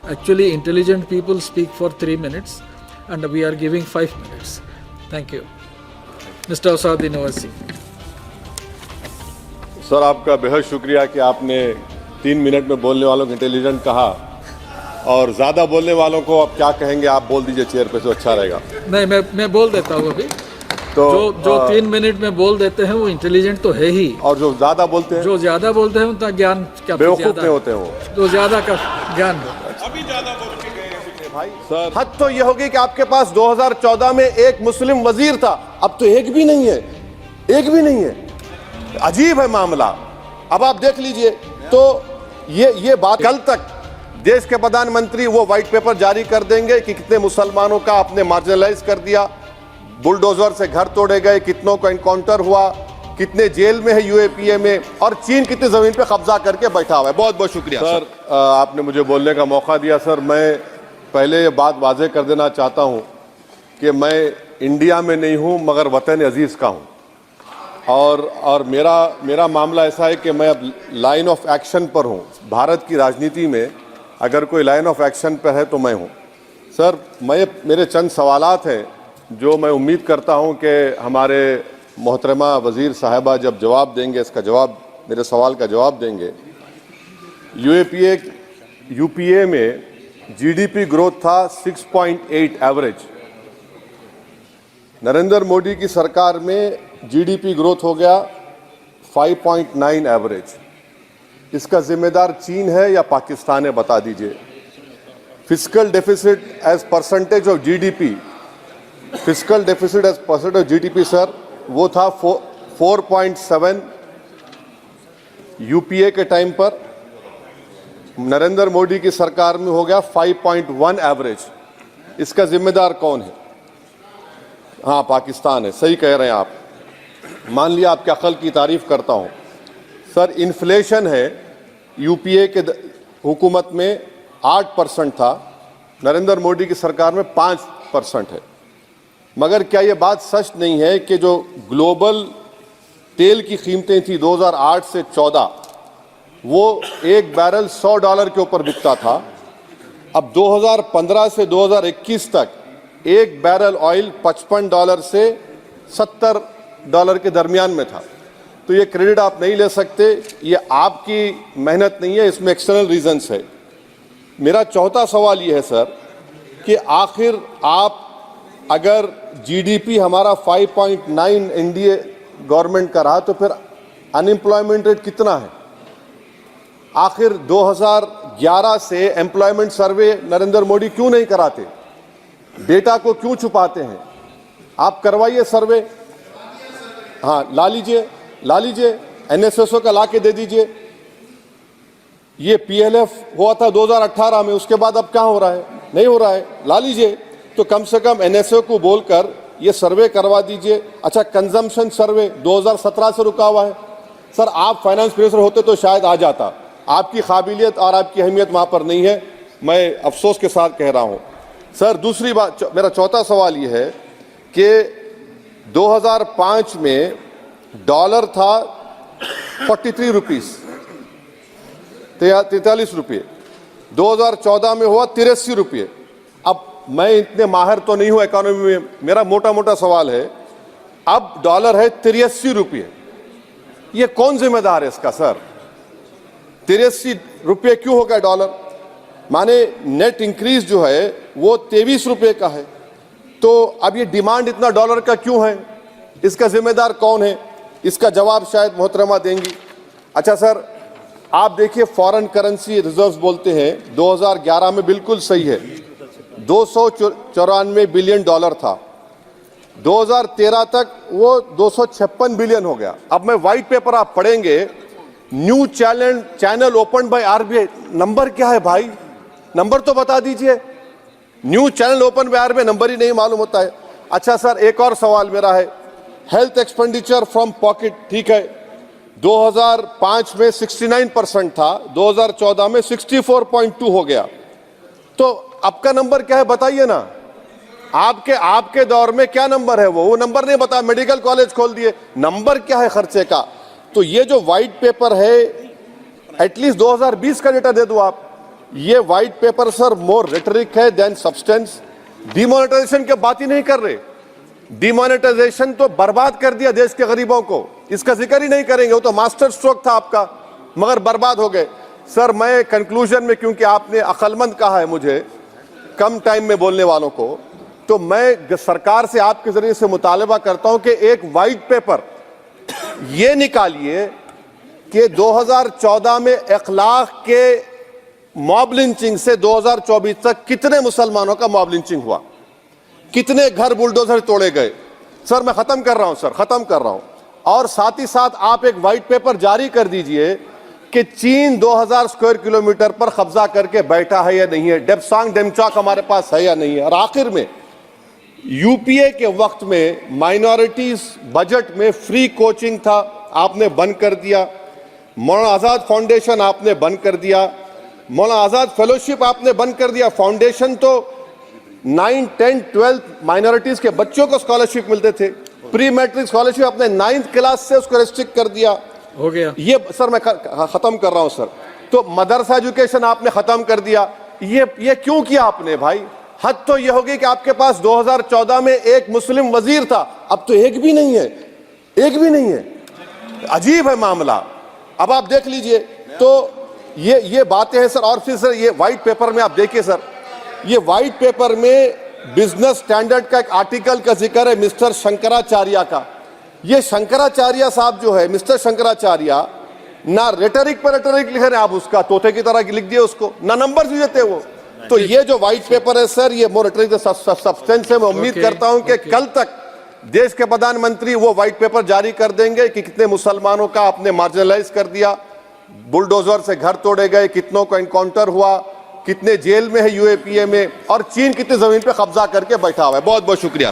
Actually, intelligent people speak for 3 minutes and we are giving 5 minutes. Thank you. Mr. Asauddin Owaisi. Sir, आपका बेहद शुक्रिया कि आपने 3 minute में बोलने वालों को इंटेलिजेंट कहा, और ज़्यादा बोलने वालों को आप क्या कहेंगे, आप बोल दीजिए चेयर पे तो अच्छा रहेगा। नहीं, मैं बोल देता हूँ अभी। तो जो 3 मिनट में बोल देते हैं वो इंटेलिजेंट तो है ही, और जो ज़्यादा बोलते हैं, जो ज़्यादा बोलते हैं उनका ज्ञान क्या बेवकूफ़ नहीं होते हैं वो, जो ज़्यादा का ज्ञान अभी ज़्यादा बोल के गए भाई। सर, हद तो ये होगी कि आपके पास 2014 में एक मुस्लिम वजीर था, अब तो एक भी नहीं है, एक भी नहीं है। अजीब है मामला। अब आप देख लीजिए, तो ये बात, कल तक देश के प्रधानमंत्री वो व्हाइट पेपर जारी कर देंगे कि कितने मुसलमानों का आपने मार्जिनलाइज कर दिया, बुलडोजर से घर तोड़े गए, कितनों का एनकाउंटर हुआ, कितने जेल में है यूएपीए में, और चीन कितनी जमीन पे कब्जा करके बैठा हुआ है। बहुत बहुत शुक्रिया सर, आपने मुझे बोलने का मौका दिया। सर, मैं पहले ये बात वाजे कर देना चाहता हूं कि मैं इंडिया में नहीं हूं मगर वतन अजीज का हूं, और मेरा मामला ऐसा है कि मैं अब लाइन ऑफ एक्शन पर हूं। भारत की राजनीति में अगर कोई लाइन ऑफ एक्शन पर है तो मैं हूं। सर, मेरे चंद सवालात हैं जो मैं उम्मीद करता हूं कि हमारे मोहतरमा वज़ीर साहिबा जब जवाब देंगे, इसका जवाब, मेरे सवाल का जवाब देंगे। यूपीए में जीडीपी ग्रोथ था 6.8 एवरेज। नरेंद्र मोदी की सरकार में जीडीपी ग्रोथ हो गया 5.9 एवरेज। इसका जिम्मेदार चीन है या पाकिस्तान है, बता दीजिए। Fiscal deficit as percentage of GDP, fiscal deficit as percentage of GDP sir, वो था 4.7 यूपीए के टाइम पर। नरेंद्र मोदी की सरकार में हो गया 5.1 एवरेज। इसका जिम्मेदार कौन है? हाँ, पाकिस्तान है। सही कह रहे हैं आप। मान लिया आपके अकल की तारीफ करता हूं सर। इन्फ्लेशन है यूपीए के हुकूमत में 8% था, नरेंद्र मोदी की सरकार में 5% है। मगर क्या ये बात सच नहीं है कि जो ग्लोबल तेल की कीमतें थी 2008 से 14, वो एक बैरल $100 के ऊपर बिकता था। अब 2015 से 2021 तक एक बैरल ऑयल $55 से $70 के दरमियान में था। तो ये क्रेडिट आप नहीं ले सकते, ये आपकी मेहनत नहीं है, इसमें एक्सटर्नल रीजंस है। मेरा चौथा सवाल ये है सर कि आखिर आप, अगर जीडीपी हमारा 5.9 एनडीए गवर्नमेंट का रहा, तो फिर अनएम्प्लॉयमेंट रेट कितना है? आखिर 2011 से एम्प्लॉयमेंट सर्वे नरेंद्र मोदी क्यों नहीं कराते? डेटा को क्यों छुपाते हैं? आप करवाइए सर्वे। हाँ, ला लीजिए, एनएसएसओ का ला के दे दीजिए। ये पीएलएफ हुआ था 2018 में, उसके बाद अब क्या हो रहा है? नहीं हो रहा है। ला लीजिए, तो कम से कम एनएसओ को बोलकर ये सर्वे करवा दीजिए। अच्छा, कंजम्पशन सर्वे 2017 से रुका हुआ है। सर, आप फाइनेंस मिनिस्टर होते तो शायद आ जाता। आपकी काबिलियत और आपकी अहमियत वहाँ पर नहीं है, मैं अफसोस के साथ कह रहा हूँ। सर, दूसरी बात, मेरा चौथा सवाल ये है कि 2005 में डॉलर था 43 रुपीस, 43 रुपये। 2014 में हुआ 83 रुपये। अब मैं इतने माहिर तो नहीं हूँ इकोनॉमी में, मेरा मोटा मोटा सवाल है, अब डॉलर है 83 रुपये। ये कौन जिम्मेदार है इसका सर? 83 रुपये क्यों हो गया डॉलर? माने नेट इंक्रीज जो है वो 23 रुपये का है। तो अब ये डिमांड इतना डॉलर का क्यों है? इसका जिम्मेदार कौन है? इसका जवाब शायद मोहतरमा देंगी। अच्छा सर, आप देखिए, फॉरेन करेंसी रिजर्व्स बोलते हैं 2011 में, बिल्कुल सही है, 294 बिलियन डॉलर था। 2013 तक वो 256 बिलियन हो गया। अब मैं व्हाइट पेपर आप पढ़ेंगे, new channel open by RBI. Number क्या है भाई? नंबर तो बता दीजिए। New channel open by RBI, number ही नहीं मालूम होता है। अच्छा सर, एक और सवाल मेरा है, हेल्थ एक्सपेंडिचर फ्रॉम पॉकेट, ठीक है, 2005 में 69% था, 2014 में 64.2 हो गया। तो अब का नंबर क्या है बताइए ना। आपके दौर में क्या नंबर है? वो नंबर नहीं बता, मेडिकल कॉलेज खोल दिए। नंबर क्या है खर्चे का? तो ये जो व्हाइट पेपर है, एटलीस्ट 2020 का डेटा दे दो आप। ये व्हाइट पेपर सर मोर रेटरिक है देन सब्सटेंस। डिमोनेटाइजेशन की बात ही नहीं कर रहे। डिमोनेटाइजेशन तो बर्बाद कर दिया देश के गरीबों को, इसका जिक्र ही नहीं करेंगे। वो तो मास्टर स्ट्रोक था आपका, मगर बर्बाद हो गए। सर मैं कंक्लूजन में, क्योंकि आपने अक्लमंद कहा है मुझे कम टाइम में बोलने वालों को, तो मैं सरकार से आपके जरिए से मुतालबा करता हूं कि एक व्हाइट पेपर ये निकालिए कि 2014 में 1 लाख के मॉब लिंचिंग से 2024 तक कितने मुसलमानों का मॉब लिंचिंग हुआ, कितने घर बुलडोजर तोड़े गए। सर मैं खत्म कर रहा हूं सर, खत्म कर रहा हूं। और साथ ही साथ आप एक व्हाइट पेपर जारी कर दीजिए कि चीन 2000 स्क्वायर किलोमीटर पर कब्जा करके बैठा है या नहीं है, डेप्सांग डेमचॉक हमारे पास है या नहीं है। और आखिर में यूपीए के वक्त में माइनॉरिटीज बजट में फ्री कोचिंग था, आपने बंद कर दिया। मौलाना आजाद फाउंडेशन आपने बंद कर दिया, मौलाना आजाद फेलोशिप आपने बंद कर दिया। फाउंडेशन तो 9, 10, 12 माइनॉरिटीज के बच्चों को स्कॉलरशिप मिलते थे। प्री मैट्रिक स्कॉलरशिप आपने 9th क्लास से उसको रेस्ट्रिक्ट कर दिया। हो गया ये सर मैं खत्म कर रहा हूं सर। तो मदरसा एजुकेशन आपने खत्म कर दिया। ये क्यों किया आपने भाई? हद तो ये होगी कि आपके पास 2014 में एक मुस्लिम वजीर था, अब तो एक भी नहीं है, एक भी नहीं है। अजीब है मामला। अब आप देख लीजिए, तो ये बातें हैं सर। और फिर सर ये व्हाइट पेपर में आप देखिए सर, ये व्हाइट पेपर में बिजनेस स्टैंडर्ड का एक आर्टिकल का जिक्र है मिस्टर शंकराचार्य का। ये शंकराचार्य साहब जो है, मिस्टर शंकराचार्य, ना रेटरिक पर रेटरिक लिख रहे हैं आप, उसका तोते की तरह लिख दिए उसको, ना नंबर भी देते वो। तो ये जो व्हाइट पेपर है सर, ये मोर रेटरिक सब्सटेंस है। मैं उम्मीद करता हूं कि कल तक देश के प्रधानमंत्री वो व्हाइट पेपर जारी कर देंगे कि कितने मुसलमानों का आपने मार्जिनलाइज कर दिया, बुलडोजर से घर तोड़े गए, कितनों का इनकाउंटर हुआ, कितने जेल में है यूएपीए में, और चीन कितनी जमीन पे कब्जा करके बैठा हुआ है। बहुत बहुत शुक्रिया।